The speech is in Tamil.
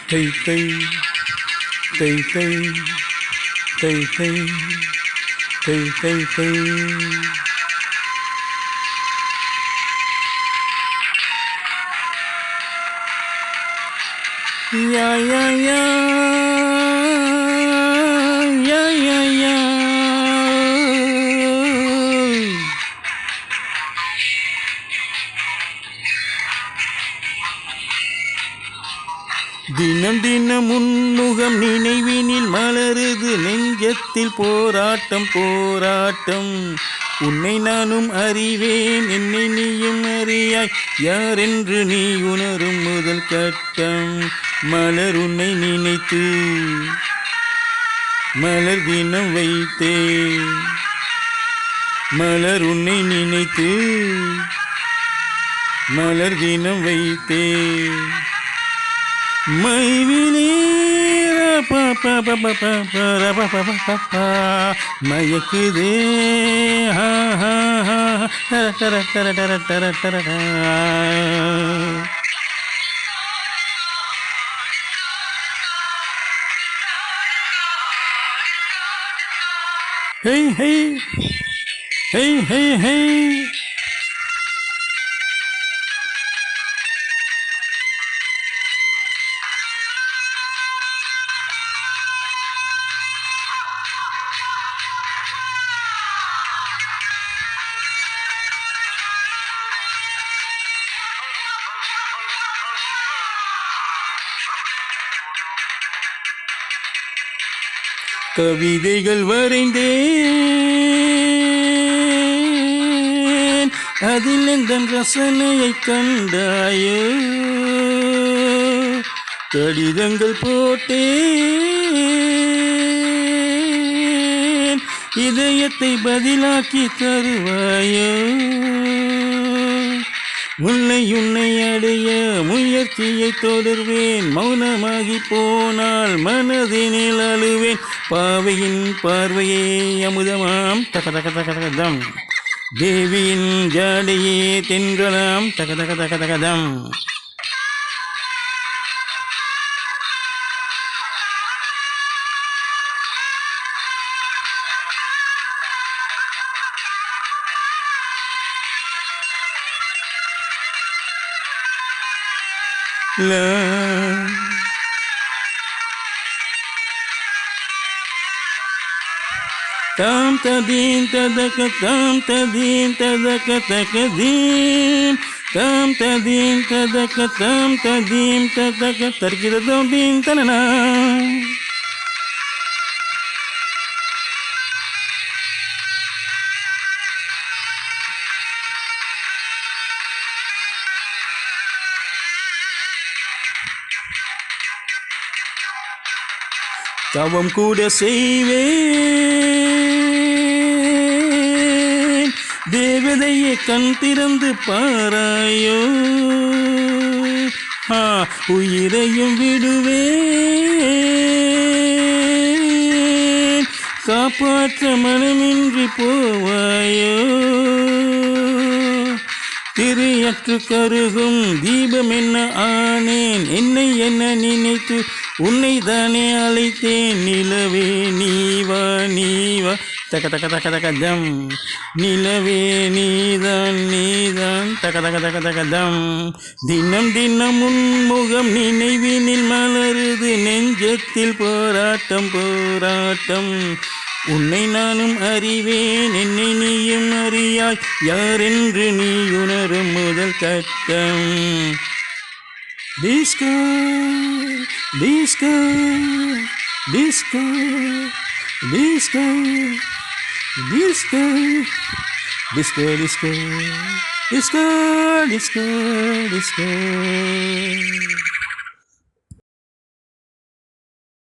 தை தை தை தை தை தை தை தை தை. யா யா யா யா யா யா. தினம் தினம் உன்முகம் நினைவினில் மலருது நெஞ்சத்தில் போராட்டம் போராட்டம். உன்னை நானும் அறிவேன் என்னை நீயும் அறியாய் யாரென்று நீ உணரும் முதல் கட்டம். மலர் உன்னை நினைத்து மலர் தினம் வைத்தே. மலர் உன்னை நினைத்து மலர் தினம் வைத்தே. மைவிலே மயக்குதே. ஹே ஹே ஹே ஹே ஹே. கவிதைகள் வரைந்தேன் அதில் எந்த ரசனையை கண்டாயோ. கடிதங்கள் போட்டேன் இதயத்தை பதிலாக்கி தருவாயோ. உன்னை அடைய முயற்சியை தொடர்வேன். மௌனமாகி போனால் மனதினில் அழுவேன். பாவையின் பார்வையே அமுதமாம் தக தக தக தகதம். தேவியின் ஜாடையே தென்றலாம் தக தக தக தகதம். தாம் ததீம் ததக தாம் ததீம் ததக தகதீம் தாம் ததீம் ததக தாம் ததீம் ததக தர்கிதம் தீம் தனனா. தவம் கூட செய்வேன் தேவதையை கண் திறந்து பாராயோ. உயிரையும் விடுவேன் காப்பாற்ற மனமின்றி போவாயோ. திரையற்று கருகும் தீபம் என்ன ஆனேன். என்னை என்ன நினைத்து உன்னை தானே அழைத்தேன். நிலவே நீவா நீவா தக தக தக தகதம். நிலவே நீதான் நீதான் தக தக தக தகதம். தினம் தினம் உன்முகம் நினைவினில் மலருது நெஞ்சத்தில் போராட்டம் போராட்டம். உன்னை நானும் அறிவேன் என்னை நீயும் அறியாய் யாரென்று நீ உணரும் முதல் கட்டம். Disco disco disco disco disco disco disco disco disco disco.